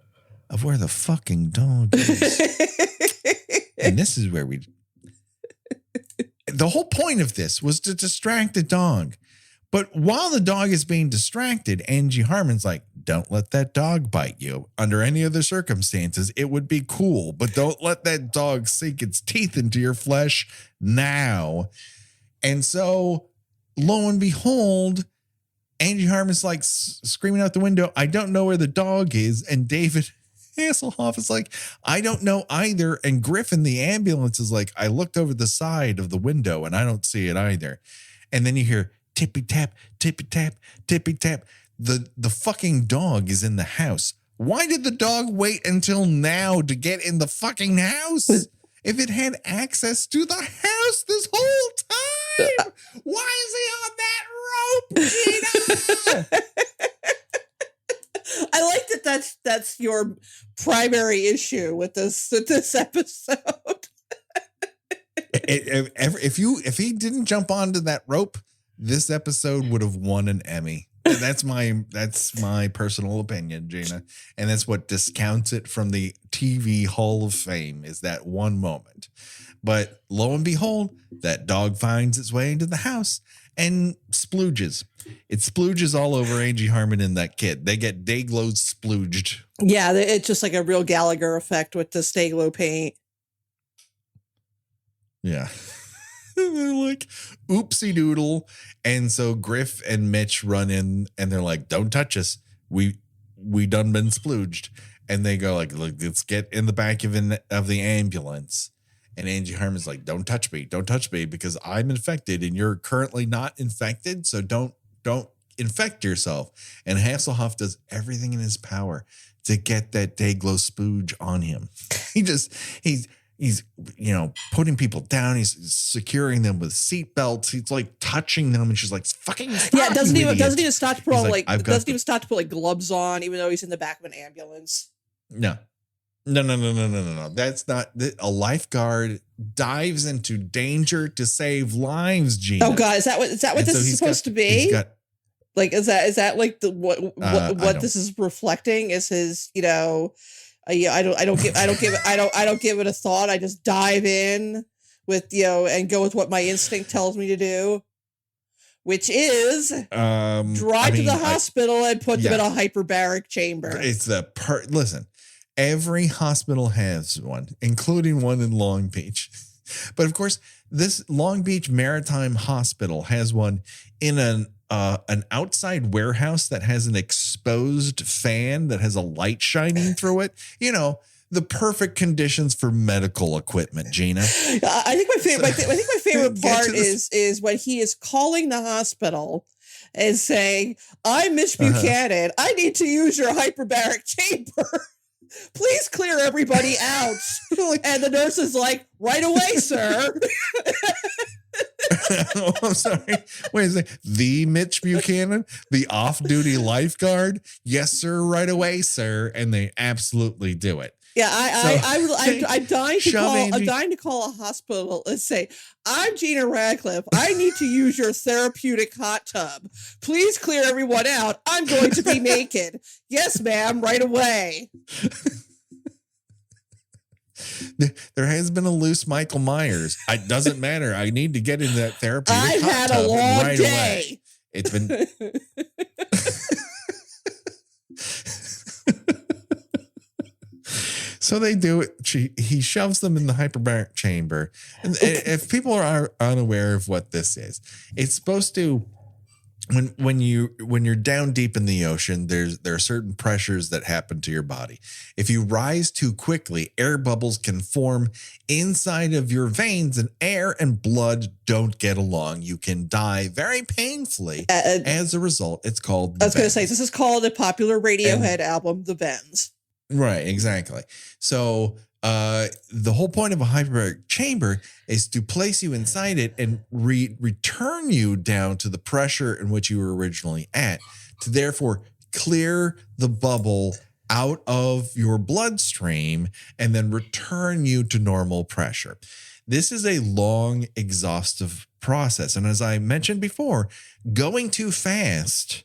of where the fucking dog is. And this is where the whole point of this was to distract the dog. But while the dog is being distracted, Angie Harmon's like, don't let that dog bite you. Under any other circumstances, it would be cool, but don't let that dog sink its teeth into your flesh now. And so, lo and behold, Angie Harmon's like screaming out the window, I don't know where the dog is. And David Hasselhoff is like, I don't know either. And Griffin, the ambulance, is like, I looked over the side of the window and I don't see it either. And then you hear, tippy tap, tippy tap, tippy tap. The fucking dog is in the house. Why did the dog wait until now to get in the fucking house? If it had access to the house this whole time, why is he on that rope, Gina? I like that's your primary issue with this episode. If he didn't jump onto that rope, this episode would have won an Emmy. That's my personal opinion, Gina. And that's what discounts it from the TV Hall of Fame, is that one moment. But lo and behold, that dog finds its way into the house and splooges. It splooges all over Angie Harmon and that kid. They get Day-Glo splooged. Yeah, it's just like a real Gallagher effect with the Day-Glo paint. Yeah. They're like, oopsie doodle. And so Griff and Mitch run in and they're like, don't touch us. we done been splooged. And they go like, look, let's get in the back of the ambulance. And Angie Harmon's like, don't touch me because I'm infected and you're currently not infected. So don't infect yourself. And Hasselhoff does everything in his power to get that Day-Glo spooge on him. He's putting people down. He's securing them with seatbelts. He's like touching them, and she's like, "Fucking stop, yeah." Doesn't even start to put on doesn't even start to put like gloves on, even though he's in the back of an ambulance. No. That's not a lifeguard dives into danger to save lives, Gina. Oh God, is that what this is supposed to be? Like, is that like what this is reflecting? Is his, I don't give it a thought. I just dive in with, and go with what my instinct tells me to do, which is drive to the hospital and put them in a hyperbaric chamber. It's listen, every hospital has one, including one in Long Beach. But of course, this Long Beach Maritime Hospital has one in an outside warehouse that has an exposed fan that has a light shining through it. The perfect conditions for medical equipment, Gina. I think my favorite part is when he is calling the hospital and saying, "I'm Miss Buchanan. I need to use your hyperbaric chamber. Please clear everybody out." And the nurse is like, "Right away, sir." Oh, I'm sorry. Wait a second. The Mitch Buchanan, the off-duty lifeguard. Yes, sir. Right away, sir. And they absolutely do it. Yeah, I'm dying to call a hospital and say, "I'm Gina Radcliffe. I need to use your therapeutic hot tub. Please clear everyone out. I'm going to be naked." "Yes, ma'am, right away." There has been a loose Michael Myers. It doesn't matter. I need to get in that therapeutic I've hot had tub a long right day. Away. It's been. So they do it. He shoves them in the hyperbaric chamber. And if people are unaware of what this is, it's supposed to, when you're down deep in the ocean, there are certain pressures that happen to your body. If you rise too quickly, air bubbles can form inside of your veins, and air and blood don't get along. You can die very painfully as a result. It's called. I was going to say, this is called a popular Radiohead album, The Bends. Right, exactly. So the whole point of a hyperbaric chamber is to place you inside it and return you down to the pressure in which you were originally at, to therefore clear the bubble out of your bloodstream and then return you to normal pressure. This is a long, exhaustive process. And as I mentioned before, going too fast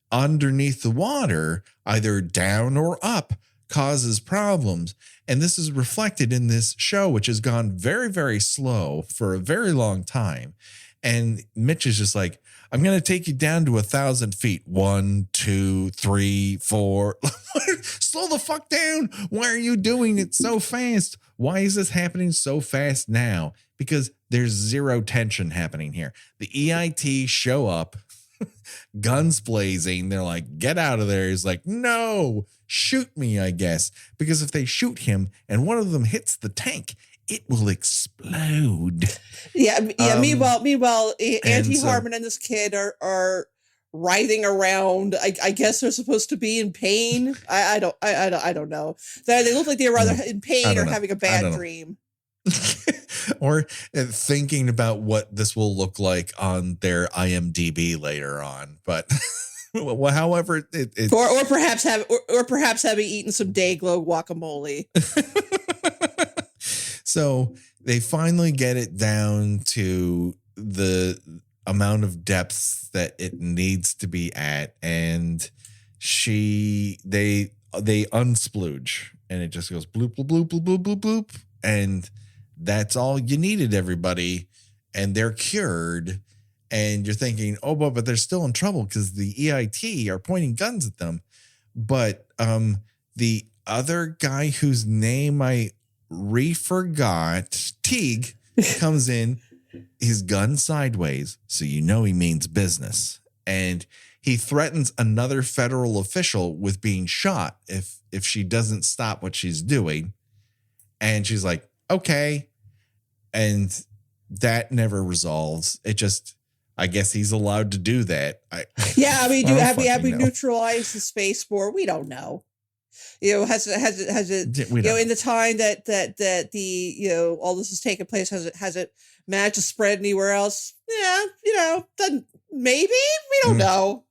underneath the water, either down or up, causes problems. And this is reflected in this show, which has gone very, very slow for a very long time. And Mitch is just like, "I'm going to take you down to 1,000 feet. 1, 2, 3, 4. Slow the fuck down. Why are you doing it so fast? Why is this happening so fast now?" Because there's zero tension happening here. The EIT show up, guns blazing. They're like, "Get out of there." He's like, "No, shoot me, I guess." Because if they shoot him and one of them hits the tank, it will explode. Yeah. Meanwhile, Angie Harmon and this kid are writhing around. I guess they're supposed to be in pain. I don't know. They look like they're rather in pain or having a bad dream. Or thinking about what this will look like on their IMDb later on. But well, however, or perhaps having eaten some Day-Glo guacamole. So they finally get it down to the amount of depth that it needs to be at, and they unsplooge, and it just goes bloop bloop bloop bloop bloop bloop bloop, and that's all you needed, everybody, and they're cured. And you're thinking, oh, but they're still in trouble because the EIT are pointing guns at them. But the other guy whose name I forgot, Teague, comes in, his gun sideways, so you know he means business. And He threatens another federal official with being shot if she doesn't stop what she's doing. And she's like, okay. And that never resolves. It just, I guess he's allowed to do that. Have we neutralized the space spore? We don't know. Has it in the time that the all this is taking place, has it managed to spread anywhere else? Yeah, then maybe, we don't know.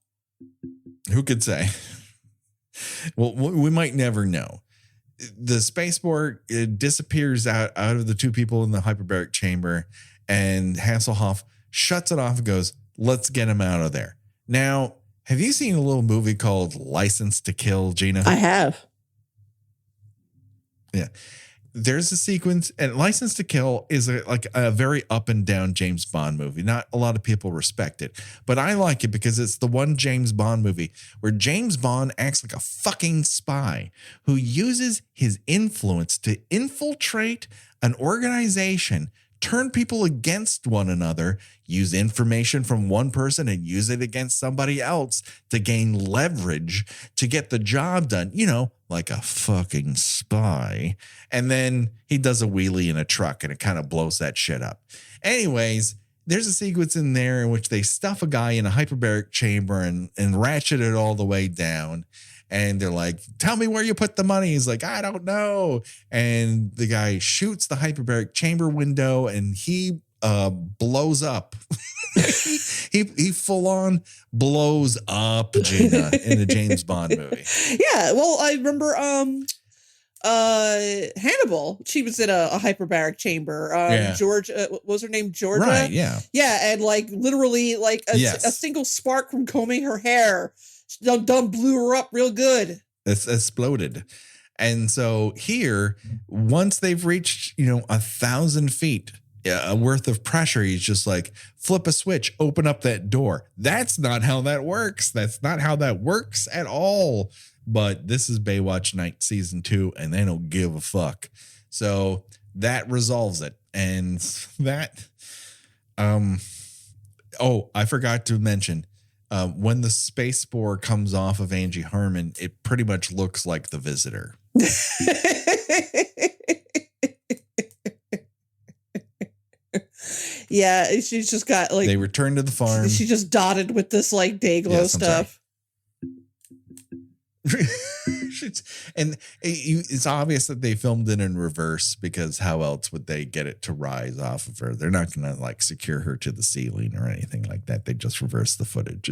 Who could say? Well, we might never know. The space spore, it disappears out of the two people in the hyperbaric chamber, and Hasselhoff shuts it off and goes, let's get him out of there. Now, have you seen a little movie called License to Kill, Gina? I have. Yeah. There's a sequence, and License to Kill is like a very up and down James Bond movie. Not a lot of people respect it, but I like it because it's the one James Bond movie where James Bond acts like a fucking spy who uses his influence to infiltrate an organization, turn people against one another, use information from one person and use it against somebody else to gain leverage to get the job done, like a fucking spy. And then he does a wheelie in a truck and it kind of blows that shit up. Anyways, there's a sequence in there in which they stuff a guy in a hyperbaric chamber and ratchet it all the way down. And they're like, tell me where you put the money. He's like, I don't know. And the guy shoots the hyperbaric chamber window and he blows up. he full on blows up, Gina, in the James Bond movie. Yeah. Well, I remember Hannibal. She was in a hyperbaric chamber. Georgia, what was her name? Georgia. Right. Yeah. Yeah. And like literally like a single spark from combing her hair done blew her up real good. It's exploded. And so here, once they've reached, 1,000 feet worth of pressure, he's just like, flip a switch, open up that door. That's not how that works. That's not how that works at all. But this is Baywatch Nights season 2, and they don't give a fuck. So that resolves it. And that, I forgot to mention, when the space spore comes off of Angie Harmon, it pretty much looks like the Visitor. Yeah, she's just got like, they return to the farm. She just dotted with this like Day-Glo stuff. And it's obvious that they filmed it in reverse, because how else would they get it to rise off of her? They're not going to like secure her to the ceiling or anything like that. They just reverse the footage.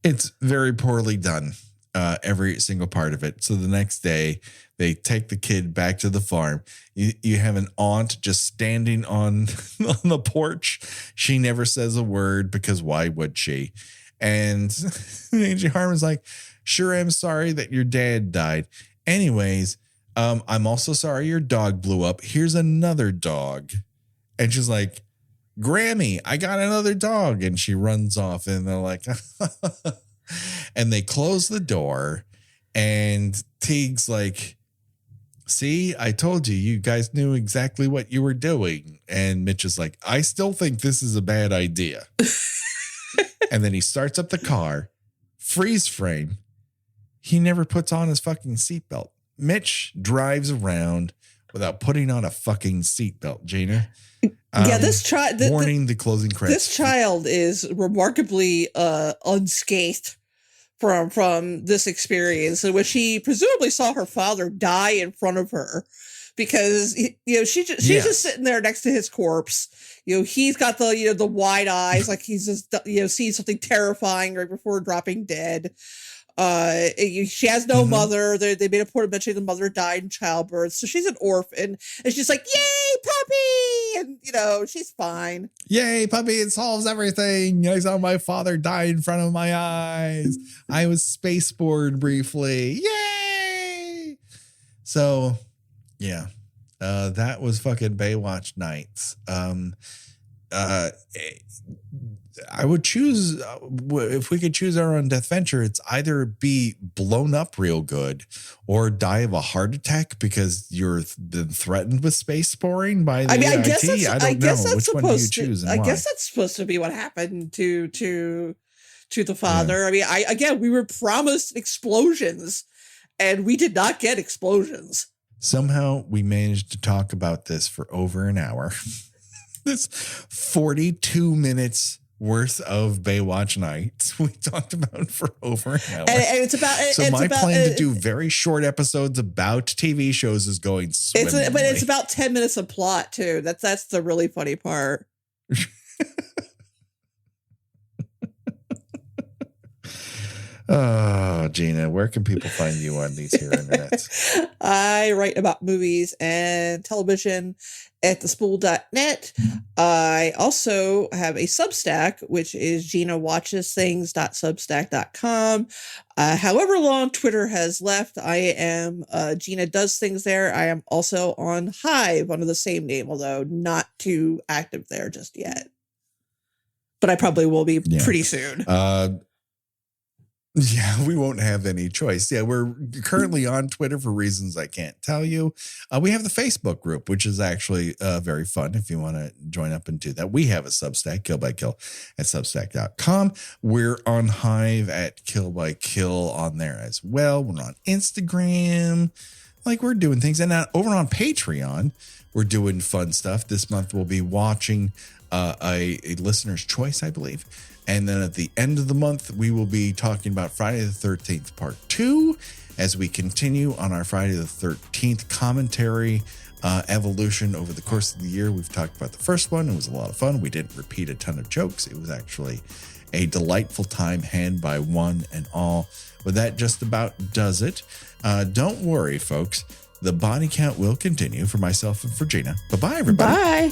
It's very poorly done, every single part of it. So the next day they take the kid back to the farm. You have an aunt just standing on the porch. She never says a word, because why would she? And Angie Harmon's like, sure, I'm sorry that your dad died. Anyways, I'm also sorry your dog blew up. Here's another dog. And she's like, Grammy, I got another dog. And she runs off, and they're like, and they close the door, and Teague's like, see, I told you, you guys knew exactly what you were doing. And Mitch is like, I still think this is a bad idea. And then he starts up the car, freeze frame. He never puts on his fucking seatbelt. Mitch drives around without putting on a fucking seatbelt, Gina. This child. Warning, the closing credits. This child is remarkably unscathed from this experience, in which she presumably saw her father die in front of her, because she's just sitting there next to his corpse. He's got the wide eyes, like he's just seeing something terrifying right before dropping dead. She has no mother. They made a point of mentioning the mother died in childbirth, so she's an orphan, and she's like, "Yay, puppy!" And she's fine. Yay, puppy! It solves everything. I saw my father die in front of my eyes. I was spaceborne briefly. Yay! So, yeah, that was fucking Baywatch Nights. I would choose, if we could choose our own death venture, it's either be blown up real good or die of a heart attack because you've been threatened with space sporing by the IT. I don't know. Which one do you choose and why? I guess that's supposed to be what happened to to the father. I mean, we were promised explosions, and we did not get explosions. Somehow we managed to talk about this for over an hour. This 42 minutes worth of Baywatch Nights we talked about for over an hour. And it's about my plan to do very short episodes about TV shows is going swimmingly. But it's about 10 minutes of plot too. That's the really funny part. Oh, Gina, where can people find you on these here internets? I write about movies and television at thespool.net. I also have a Substack, which is GinaWatchesThings.substack.com. However long Twitter has left, I am Gina Does Things there. I am also on Hive under the same name, although not too active there just yet. But I probably will be pretty soon. Yeah, we won't have any choice. Yeah, we're currently on Twitter for reasons I can't tell you. We have the Facebook group, which is actually very fun if you want to join up and do that. We have a Substack, Kill by Kill at substack.com. We're on Hive at Kill by Kill on there as well. We're on Instagram. Like, we're doing things. And over on Patreon, we're doing fun stuff. This month we'll be watching a listener's choice, I believe. And then at the end of the month, we will be talking about Friday the 13th, part 2, as we continue on our Friday the 13th commentary evolution over the course of the year. We've talked about the first one. It was a lot of fun. We didn't repeat a ton of jokes. It was actually a delightful time had by one and all. But that just about does it. Don't worry, folks. The body count will continue for myself and for Gina. Bye-bye, everybody. Bye.